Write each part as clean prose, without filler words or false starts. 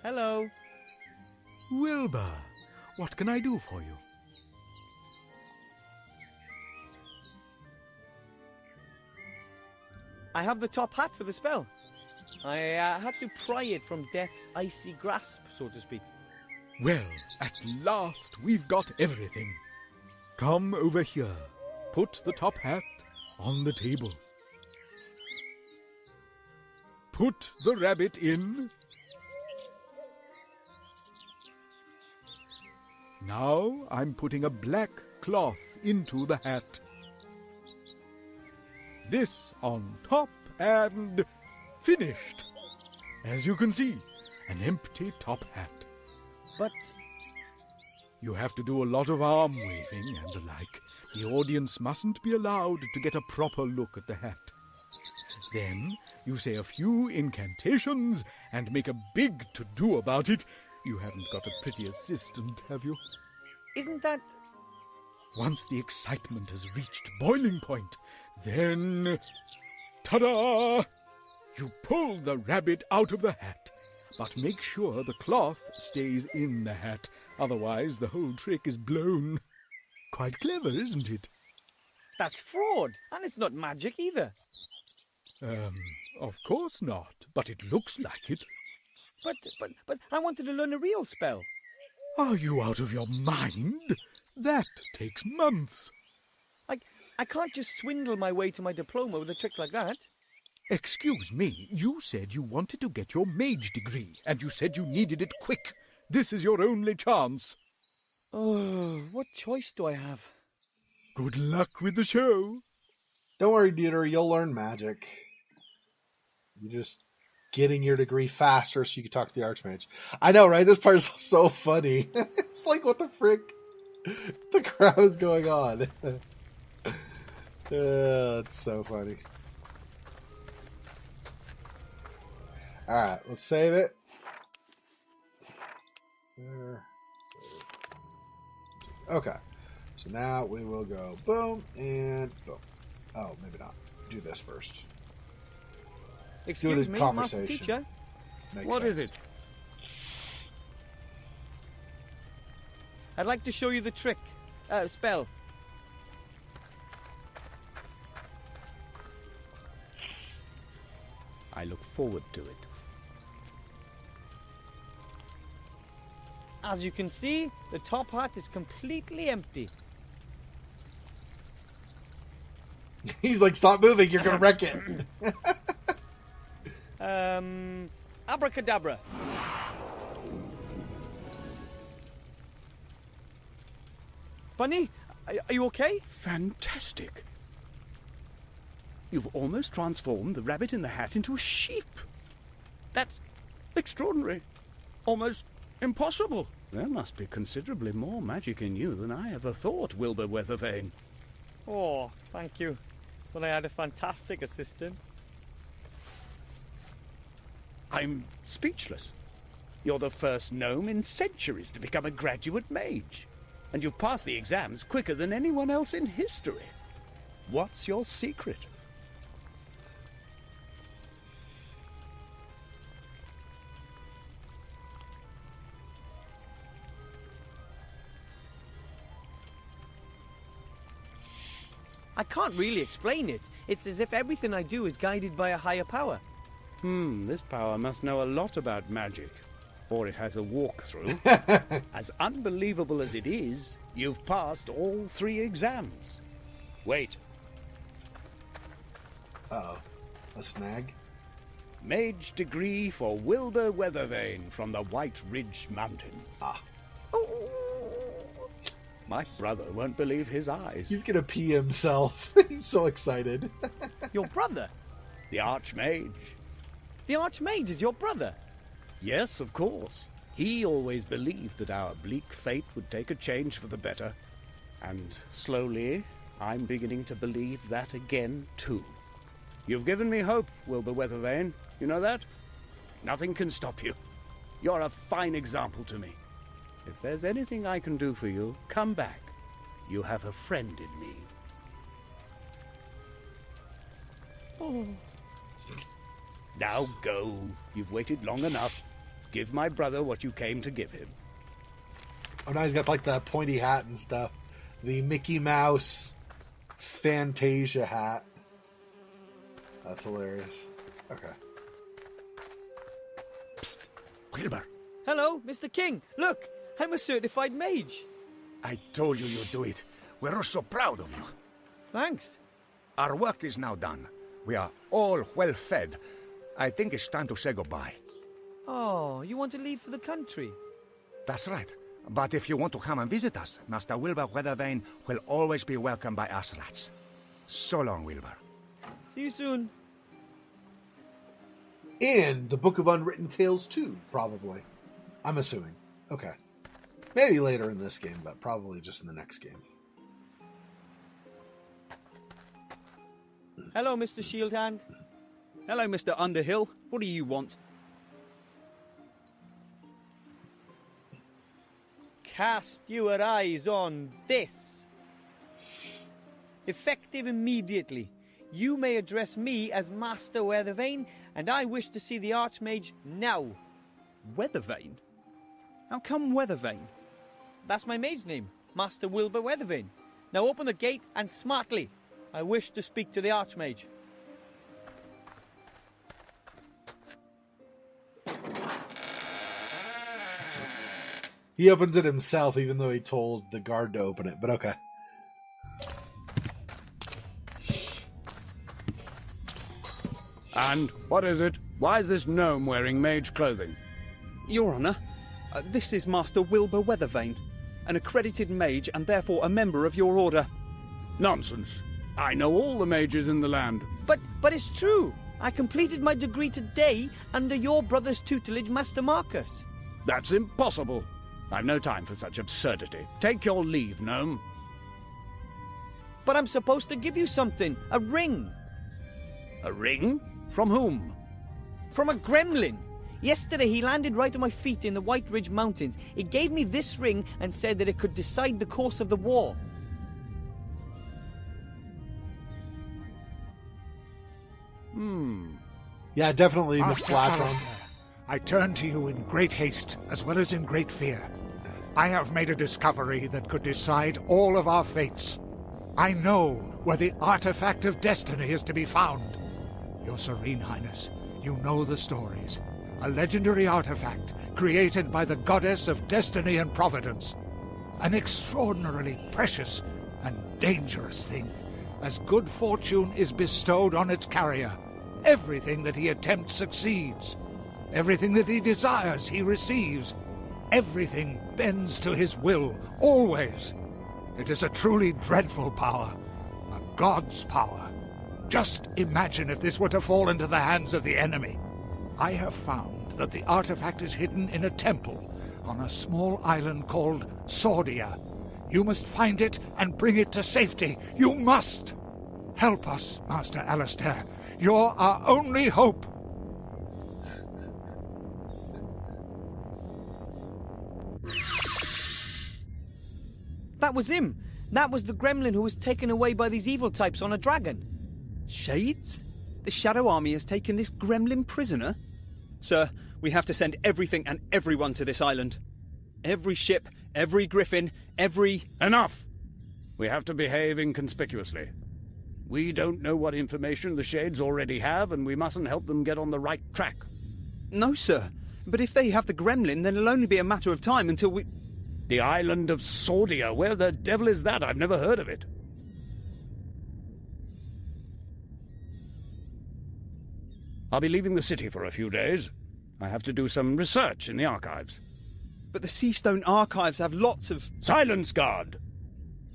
Hello. Wilbur, what can I do for you? I have the top hat for the spell. I had to pry it from death's icy grasp, so to speak. Well, at last we've got everything. Come over here. Put the top hat on the table. Put the rabbit in. Now I'm putting a black cloth into the hat. This on top and finished. As you can see, an empty top hat. But You have to do a lot of arm waving and the like. The audience mustn't be allowed to get a proper look at the hat. Then you say a few incantations and make a big to-do about it. You haven't got a pretty assistant, have you? isn't that... Once the excitement has reached boiling point, then... Ta-da! You pull the rabbit out of the hat, but make sure the cloth stays in the hat. Otherwise, the whole trick is blown. Quite clever, isn't it? That's fraud, and it's not magic either. Of course not, but it looks like it. But I wanted to learn a real spell. Are you out of your mind? That takes months. I can't just swindle my way to my diploma with a trick like that. Excuse me, you said you wanted to get your mage degree, and you said you needed it quick. This is your only chance. Oh, what choice do I have? Good luck with the show. Don't worry, Dieter, you'll learn magic. You're just getting your degree faster so you can talk to the Arch-Mage. I know, right? This part is so funny. It's like, what the frick? The crap is going on. It's so funny. Alright, let's save it. There. Okay. So now we will go boom and boom. Oh, maybe not. Do this first. Excuse me, Master Teacher. What is it? I'd like to show you the trick. Spell. I look forward to it. As you can see, the top hat is completely empty. He's like, stop moving, you're gonna wreck it. Abracadabra. Bunny, are you okay? Fantastic. You've almost transformed the rabbit in the hat into a sheep. That's extraordinary. Almost impossible. There must be considerably more magic in you than I ever thought, Wilbur Weathervane. Oh, thank you. Well, I had a fantastic assistant. I'm speechless. You're the first gnome in centuries to become a graduate mage. And you've passed the exams quicker than anyone else in history. What's your secret? I can't really explain it. It's as if everything I do is guided by a higher power. This power must know a lot about magic. Or it has a walkthrough. As unbelievable as it is, you've passed all 3 exams. Wait. Uh-oh. A snag? Mage degree for Wilbur Weathervane from the White Ridge Mountains. Ah. My brother won't believe his eyes. He's gonna pee himself. He's so excited. Your brother? The Arch-Mage. The Arch-Mage is your brother? Yes, of course. He always believed that our bleak fate would take a change for the better. And slowly, I'm beginning to believe that again, too. You've given me hope, Wilbur Weathervane. You know that? Nothing can stop you. You're a fine example to me. If there's anything I can do for you, come back. You have a friend in me. Oh. Now go. You've waited long enough. give my brother what you came to give him. Oh, now he's got like that pointy hat and stuff. The Mickey Mouse Fantasia hat. That's hilarious. Okay. Psst, Wilbur, Hello, Mr. King. Look, I'm a certified mage. I told you you'd do it. We're so proud of you. Thanks. Our work is now done. We are all well fed. I think it's time to say goodbye. Oh, you want to leave for the country? That's right. But if you want to come and visit us, Master Wilbur Weathervane will always be welcomed by us rats. So long, Wilbur. See you soon. In the Book of Unwritten Tales 2, probably. I'm assuming. Okay. Maybe later in this game, but probably just in the next game. Hello, Mr. Shieldhand. Hello, Mr. Underhill. What do you want? Cast your eyes on this. Effective immediately. You may address me as Master Weathervane, and I wish to see the Arch-Mage now. Weathervane? How come Weathervane? That's my mage name, Master Wilbur Weathervane. Now open the gate and smartly. I wish to speak to the Arch-Mage. He opens it himself, even though he told the guard to open it, but okay. And what is it? Why is this gnome wearing mage clothing? Your Honour, this is Master Wilbur Weathervane, an accredited mage and therefore a member of your order. Nonsense. I know all the mages in the land. But it's true. I completed my degree today under your brother's tutelage, Master Marcus. That's impossible. I've no time for such absurdity. Take your leave, gnome. But I'm supposed to give you something. A ring. A ring? From whom? From a gremlin. Yesterday he landed right at my feet in the White Ridge Mountains. He gave me this ring and said that it could decide the course of the war. Yeah, definitely Master misflash on. Alistair, I turn to you in great haste, as well as in great fear. I have made a discovery that could decide all of our fates. I know where the artifact of destiny is to be found. Your Serene Highness, you know the stories. A legendary artifact created by the goddess of destiny and providence. An extraordinarily precious and dangerous thing. As good fortune is bestowed on its carrier, everything that he attempts succeeds. Everything that he desires he receives. Everything bends to his will, always. It is a truly dreadful power. A god's power. Just imagine if this were to fall into the hands of the enemy. I have found that the artifact is hidden in a temple on a small island called Sordia. You must find it and bring it to safety. You must! Help us, Master Alistair. You're our only hope. That was him. That was the gremlin who was taken away by these evil types on a dragon. Shades? The Shadow Army has taken this gremlin prisoner? Sir, we have to send everything and everyone to this island. Every ship, every griffin, every... Enough! We have to behave inconspicuously. We don't know what information the Shades already have, and we mustn't help them get on the right track. No, sir. But if they have the gremlin, then it'll only be a matter of time until we... The island of Sordia, where the devil is that? I've never heard of it. I'll be leaving the city for a few days. I have to do some research in the archives. But the Seastone archives have lots of... Silence, guard!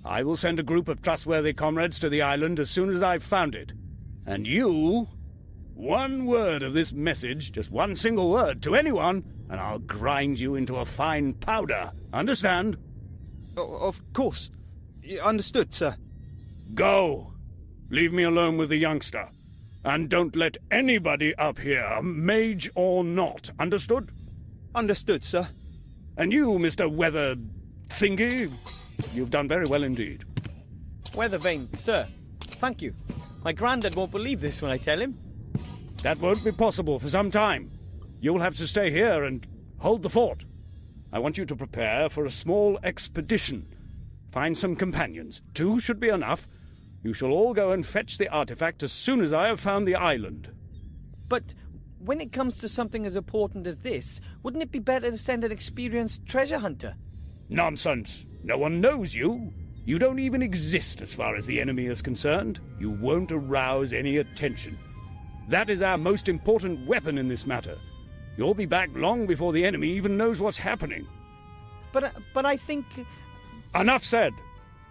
I will send a group of trustworthy comrades to the island as soon as I've found it. And you... One word of this message, just one single word, to anyone, and I'll grind you into a fine powder. Understand? Of course. Understood, sir. Go! Leave me alone with the youngster. And don't let anybody up here, mage or not. Understood? Understood, sir. And you, Mr. Weather... Thingy, you've done very well indeed. Weathervane, sir. Thank you. My granddad won't believe this when I tell him. That won't be possible for some time. You'll have to stay here and hold the fort. I want you to prepare for a small expedition. Find some companions. 2 should be enough. You shall all go and fetch the artifact as soon as I have found the island. But when it comes to something as important as this, wouldn't it be better to send an experienced treasure hunter? Nonsense. No one knows you. You don't even exist as far as the enemy is concerned. You won't arouse any attention. That is our most important weapon in this matter. You'll be back long before the enemy even knows what's happening. But I think... Enough said.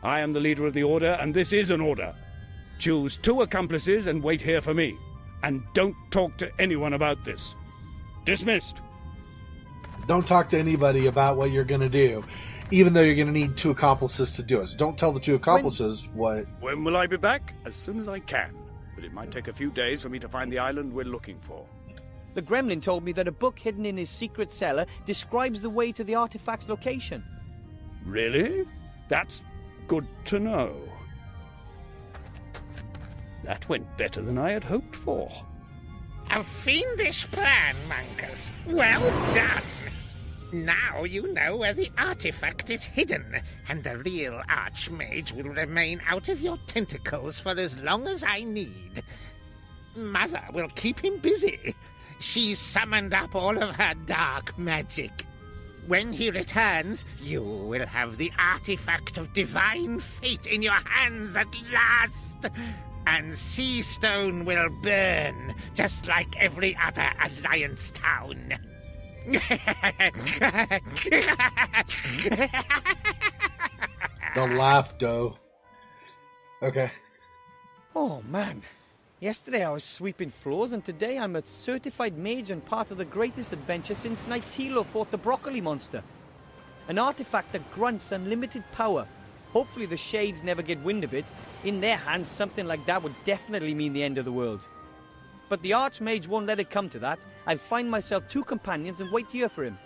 I am the leader of the Order, and this is an order. Choose 2 accomplices and wait here for me. And don't talk to anyone about this. Dismissed. Don't talk to anybody about what you're going to do, even though you're going to need 2 accomplices to do it. So don't tell the 2 accomplices what... When will I be back? As soon as I can. But it might take a few days for me to find the island we're looking for. The gremlin told me that a book hidden in his secret cellar describes the way to the artifact's location. Really? That's good to know. That went better than I had hoped for. A fiendish plan, Mankus. Well done! Now you know where the artifact is hidden, and the real Arch-Mage will remain out of your tentacles for as long as I need. Mother will keep him busy. She's summoned up all of her dark magic. When he returns, you will have the artifact of divine fate in your hands at last. And Seastone will burn, just like every other Alliance town. Don't laugh, Doe. Okay. Oh, man. Yesterday I was sweeping floors, and today I'm a certified mage and part of the greatest adventure since Nightilo fought the broccoli monster. An artifact that grunts unlimited power. Hopefully the Shades never get wind of it. In their hands, something like that would definitely mean the end of the world. But the Arch-Mage won't let it come to that. I'll find myself 2 companions and wait here for him.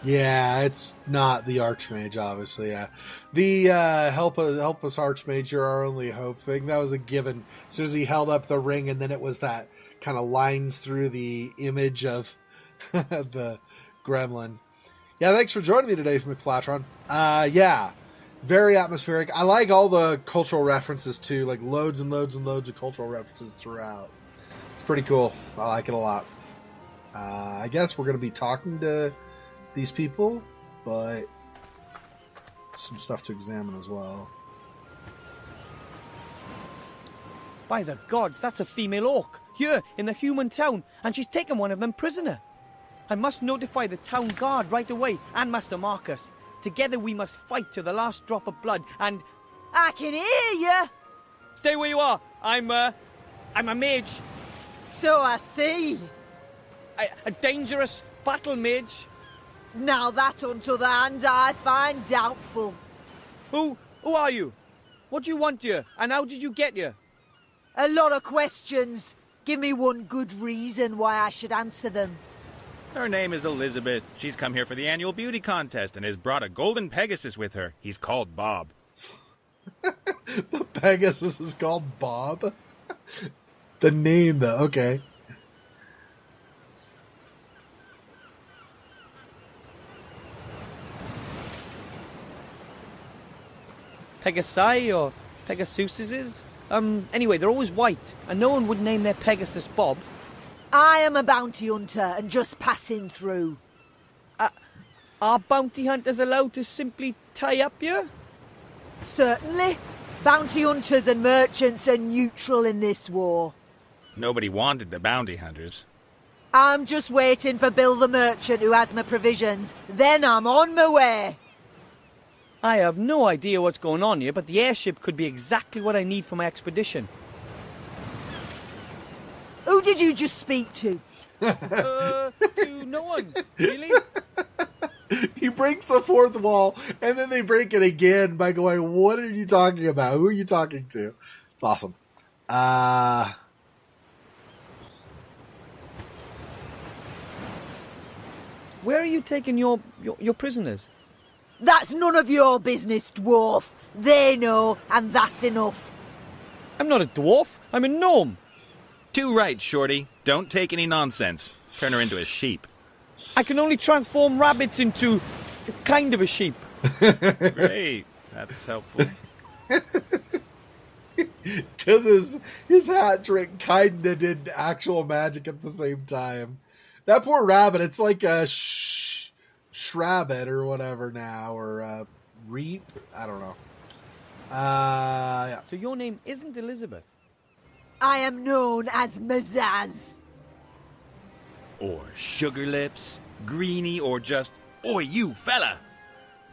Yeah, it's not the Arch-Mage, obviously, yeah. The help us Arch-Mage, you're our only hope thing, that was a given. As soon as he held up the ring, and then it was that kind of lines through the image of the gremlin. Yeah, thanks for joining me today, McFlatron. Yeah, very atmospheric. I like all the cultural references, too, like loads and loads and loads of cultural references throughout. It's pretty cool. I like it a lot. I guess we're going to be talking to these people, but some stuff to examine as well. By the gods, that's a female orc, here in the human town, and she's taken one of them prisoner. I must notify the town guard right away, and Master Marcus. Together we must fight to the last drop of blood, and... I can hear you! Stay where you are. I'm a mage. So I see. A dangerous battle mage. Now that, on t'other hand, I find doubtful. Who are you? What do you want here, and how did you get here? A lot of questions. Give me one good reason why I should answer them. Her name is Elizabeth. She's come here for the annual beauty contest and has brought a golden Pegasus with her. He's called Bob. The Pegasus is called Bob? The name, though. Okay. Pegasi or Pegasuses? Anyway, they're always white, and no one would name their Pegasus Bob. I am a bounty hunter and just passing through. Are bounty hunters allowed to simply tie up here? Certainly. Bounty hunters and merchants are neutral in this war. Nobody wanted the bounty hunters. I'm just waiting for Bill the merchant who has my provisions. Then I'm on my way. I have no idea what's going on here, but the airship could be exactly what I need for my expedition. Who did you just speak to? To no one, really? He breaks the 4th wall, and then they break it again by going, what are you talking about? Who are you talking to? It's awesome. Where are you taking your prisoners? That's none of your business, dwarf. They know, and that's enough. I'm not a dwarf, I'm a gnome. Too right, Shorty. Don't take any nonsense. Turn her into a sheep. I can only transform rabbits into kind of a sheep. Great. That's helpful. Because his hat trick kind of did actual magic at the same time. That poor rabbit, it's like a shrabbit or whatever now, or a reap. I don't know. Yeah. So your name isn't Elizabeth? I am known as Mazaz. Or Sugar Lips, Greenie, or just, Oi, you fella!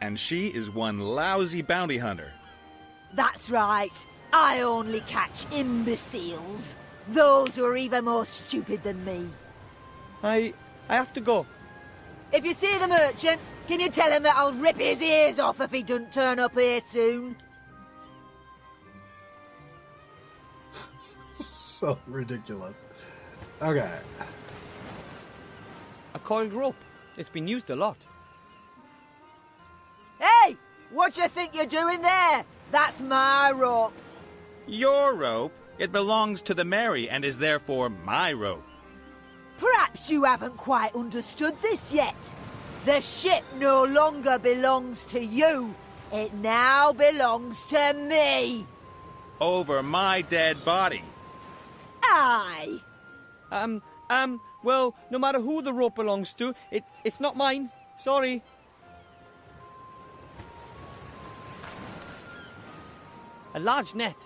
And she is one lousy bounty hunter. That's right. I only catch imbeciles. Those who are even more stupid than me. I have to go. If you see the merchant, can you tell him that I'll rip his ears off if he doesn't turn up here soon? So ridiculous. Okay. A coiled rope. It's been used a lot. Hey! What you think you're doing there? That's my rope. Your rope? It belongs to the Mary and is therefore my rope. Perhaps you haven't quite understood this yet. The ship no longer belongs to you. It now belongs to me. Over my dead body. Aye. Well, no matter who the rope belongs to, it's not mine. Sorry. A large net.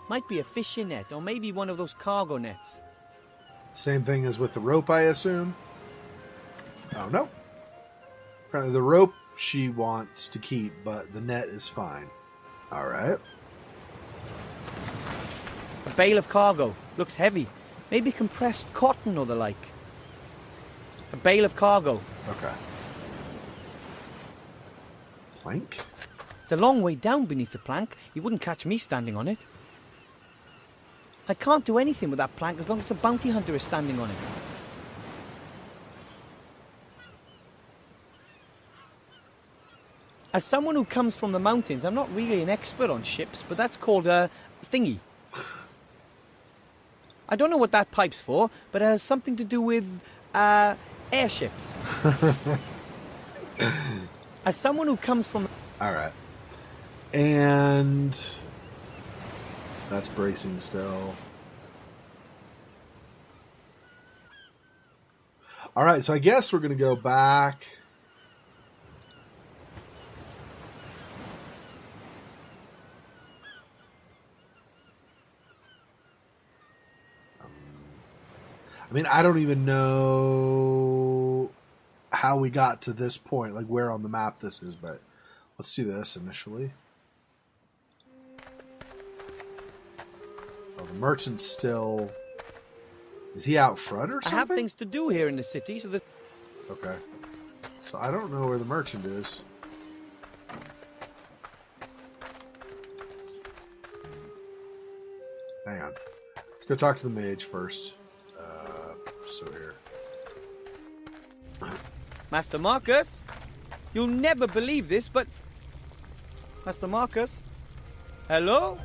Might be a fishing net, or maybe one of those cargo nets. Same thing as with the rope, I assume. Oh, no. Apparently the rope she wants to keep, but the net is fine. All right. A bale of cargo. Looks heavy. Maybe compressed cotton or the like. A bale of cargo. Okay. Plank? It's a long way down beneath the plank. You wouldn't catch me standing on it. I can't do anything with that plank as long as the bounty hunter is standing on it. As someone who comes from the mountains, I'm not really an expert on ships, but that's called a thingy. I don't know what that pipe's for, but it has something to do with airships. As someone who comes from... All right. And that's bracing still. All right, so I guess we're going to go back. I mean, I don't even know how we got to this point, like where on the map this is, but let's do this initially. Oh, the merchant's still... Is he out front or something? I have things to do here in the city, so that... Okay. So I don't know where the merchant is. Hang on. Let's go talk to the mage first. So here. Master Marcus? You'll never believe this, but... Master Marcus? Hello?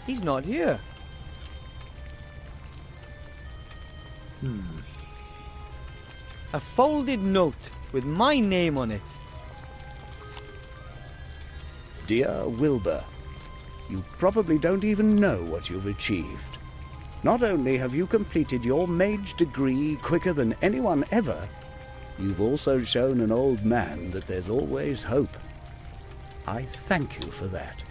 He's not here. A folded note with my name on it. Dear Wilbur, you probably don't even know what you've achieved. Not only have you completed your mage degree quicker than anyone ever, you've also shown an old man that there's always hope. I thank you for that.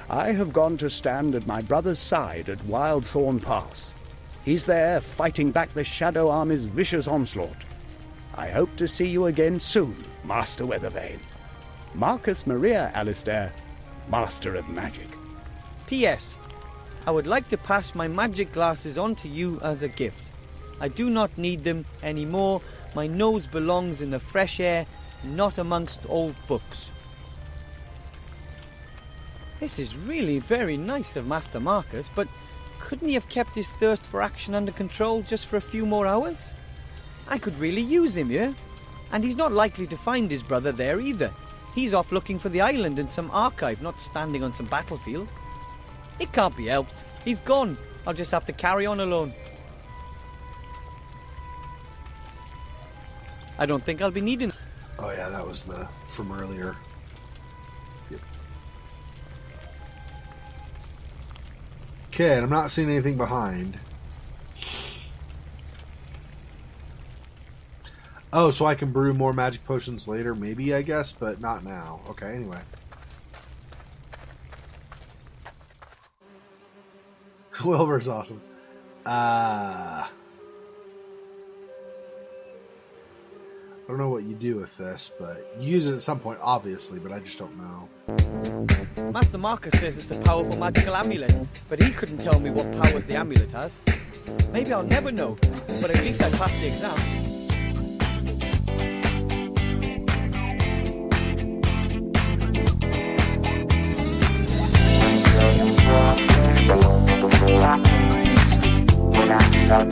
I have gone to stand at my brother's side at Wildthorn Pass. He's there fighting back the Shadow Army's vicious onslaught. I hope to see you again soon, Master Weathervane. Marcus Maria Alistair, Master of Magic. P.S. I would like to pass my magic glasses on to you as a gift. I do not need them anymore. My nose belongs in the fresh air, not amongst old books. This is really very nice of Master Marcus, but couldn't he have kept his thirst for action under control just for a few more hours? I could really use him here. And he's not likely to find his brother there either. He's off looking for the island in some archive, not standing on some battlefield. It can't be helped. He's gone, I'll just have to carry on alone. I don't think I'll be needing... Oh yeah, that was the from earlier. Yep. Okay, and I'm not seeing anything behind. Oh, so I can brew more magic potions later, maybe, I guess, but not now. Okay, anyway. Wilbur's awesome. I don't know what you do with this, but you use it at some point, obviously, but I just don't know. Master Marcus says it's a powerful magical amulet, but he couldn't tell me what powers the amulet has. Maybe I'll never know, but at least I passed the exam. When I stop